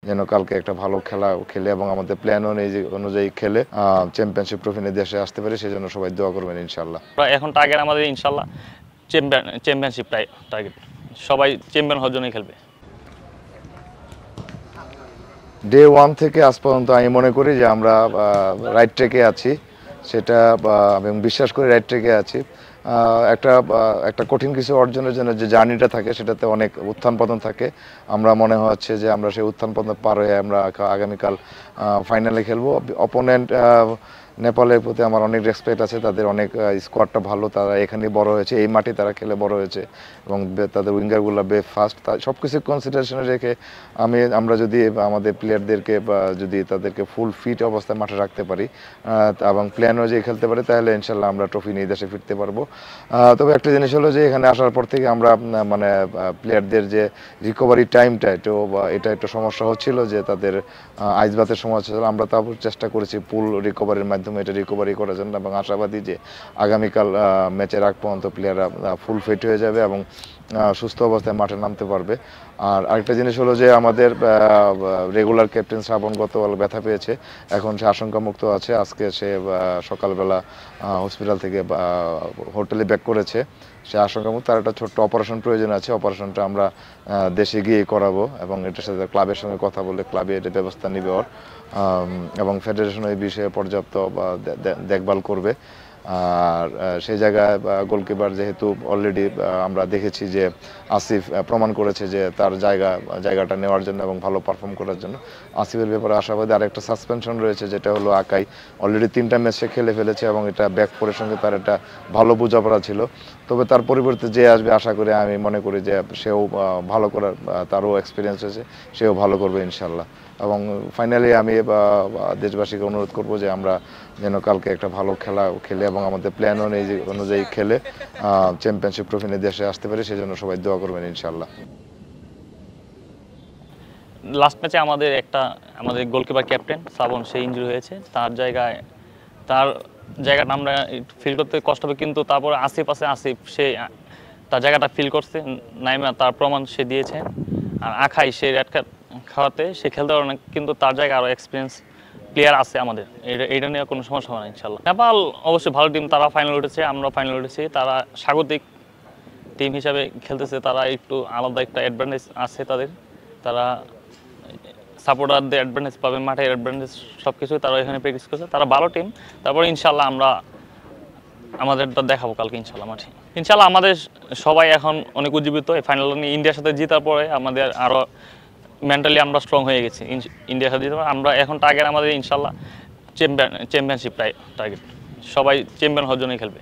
যেন কালকে একটা ভালো খেলা খেলে এবং আমাদের প্ল্যান অনুযায়ী খেলে চ্যাম্পিয়নশিপ ট্রফি নিয়ে দেশে আসতে পারি, সেই জন্য সবাই দোয়া করবেন ইনশাল্লাহ। এখন টার্গেট আমাদের ইনশাল্লাহ চ্যাম্পিয়নশিপ টার্গেট, সবাই চ্যাম্পিয়ন হওয়ার জন্যই খেলবে। ডে 1 থেকে আজ পর্যন্ত আমি মনে করি যে আমরা রাইট ট্র্যাকে আছি, সেটা আমি বিশ্বাস করি রাইট ট্র্যাকে আছি। একটা একটা কঠিন কিছু অর্জনের জন্য যে জার্নিটা থাকে সেটাতে অনেক উত্থান পতন থাকে। আমরা মনে হচ্ছে যে আমরা সেই উত্থান পতন পার হয়ে আমরা আগামীকাল ফাইনালে খেলবো। অপোনেন্ট নেপালের প্রতি আমার অনেক রেসপেক্ট আছে, তাদের অনেক স্কোয়াডটা ভালো, তারা এখানেই বড় হয়েছে, এই মাঠে তারা খেলে বড় হয়েছে এবং তাদের উইঙ্গারগুলো ফাস্ট। সব কিছু কনসিডারেশনে রেখে আমরা যদি আমাদের প্লেয়ারদেরকে যদি তাদেরকে ফুল ফিট অবস্থায় মাঠে রাখতে পারি এবং প্ল্যান অনুযায়ী খেলতে পারি, তাহলে ইনশাল্লাহ আমরা ট্রফি নিয়ে দেশে ফিরতে পারবো। তবে একটা জিনিস হলো যে এখানে আসার পর থেকে আমরা মানে প্লেয়ারদের যে রিকভারি টাইমটা এটা একটু সমস্যা হচ্ছিল, যে তাদের আইস বাতের সমস্যা ছিল। আমরা তারপর চেষ্টা করেছি পুল রিকভারির মাধ্যমে এটা রিকভারি করার জন্য এবং আশাবাদী যে আগামীকাল ম্যাচের আগ পর্যন্ত প্লেয়াররা ফুল ফিট হয়ে যাবে এবং সুস্থ অবস্থায় মাঠে নামতে পারবে। আর আরেকটা জিনিস হলো যে আমাদের রেগুলার ক্যাপ্টেন শ্রাবণ গতকাল ব্যথা পেয়েছে, এখন সে আশঙ্কামুক্ত আছে। আজকে সে সকালবেলা হসপিটাল থেকে হোটেলে ব্যাক করেছে, সে আশঙ্কামুক্ত। তার একটা ছোট্ট অপারেশন প্রয়োজন আছে, অপারেশনটা আমরা দেশে গিয়ে করাবো এবং এটার সাথে ক্লাবের সঙ্গে কথা বলে ক্লাবে এটা ব্যবস্থা নিবে ওর, এবং ফেডারেশন এই বিষয়ে পর্যাপ্ত দেখভাল করবে। আর সেই জায়গায় গোলকিপার যেহেতু অলরেডি আমরা দেখেছি যে আসিফ প্রমাণ করেছে যে তার জায়গাটা নেওয়ার জন্য এবং ভালো পারফর্ম করার জন্য, আসিফের ব্যাপারে আশাবাদী। আর একটা সাসপেনশন রয়েছে, যেটা হলো আকাই, অলরেডি 3টা ম্যাচ সে খেলে ফেলেছে এবং এটা ব্যাক ফোরের সঙ্গে তার একটা ভালো বোঝাপড়া ছিল। তবে তার পরিবর্তে যে আসবে আশা করি, আমি মনে করি যে সেও ভালো করার, তারও এক্সপিরিয়েন্স হয়েছে, সেও ভালো করবে ইনশাল্লাহ। এবং ফাইনালি আমি দেশবাসীকে অনুরোধ করব যে আমরা যেন কালকে একটা ভালো খেলা খেলে এবং আমাদের প্ল্যান অনুযায়ী খেলে চ্যাম্পিয়নশিপ ট্রফি নিয়ে দেশে আসতে পারি, সেই জন্য সবাই দোয়া করবেন ইনশাল্লাহ। লাস্ট ম্যাচে আমাদের গোলকিপার ক্যাপ্টেন শ্রাবণ, সে ইনজুরি হয়েছে, তার জায়গাটা আমরা ফিল করতে কষ্ট হবে, কিন্তু তারপরে আসিফ সে তার জায়গাটা ফিল করছে, নাইমা তার প্রমাণ সে দিয়েছে। আর আখাই, সে রেড কার্ড খাওয়াতে সে খেলতে পারে না, কিন্তু তার জায়গায় আরও এক্সপিরিয়েন্স প্লেয়ার আছে আমাদের, এইটা নিয়ে কোনো সমস্যা হয় না ইনশাল্লাহ। নেপাল অবশ্যই ভালো টিম, তারা ফাইনাল উঠেছে, আমরা ফাইনাল উঠেছি, তারা স্বাগতিক টিম হিসাবে খেলতেছে, তারা একটু আলাদা একটা অ্যাডভান্টেজ আছে তাদের, তারা সাপোর্টারদের অ্যাডভান্টেজ পাবে, মাঠের অ্যাডভান্টেজ সব কিছুই তারা এখানে প্র্যাকটিস করছে, তারা ভালো টিম। তারপর ইনশাল্লাহ আমরা আমাদেরটা দেখাবো কালকে ইনশাল্লাহ মাঠে। ইনশাল্লাহ আমাদের সবাই এখন অনেক উজ্জীবিত, এই ফাইনাল নিয়ে ইন্ডিয়ার সাথে জেতার পরে আমাদের আরও মেন্টালি আমরা স্ট্রং হয়ে গেছি ইন্ডিয়ার সাথে জিতে। আমরা এখন টার্গেট আমাদের ইনশাল্লাহ চ্যাম্পিয়নশিপ টার্গেট, সবাই চ্যাম্পিয়ন হওয়ার জন্যই খেলবে।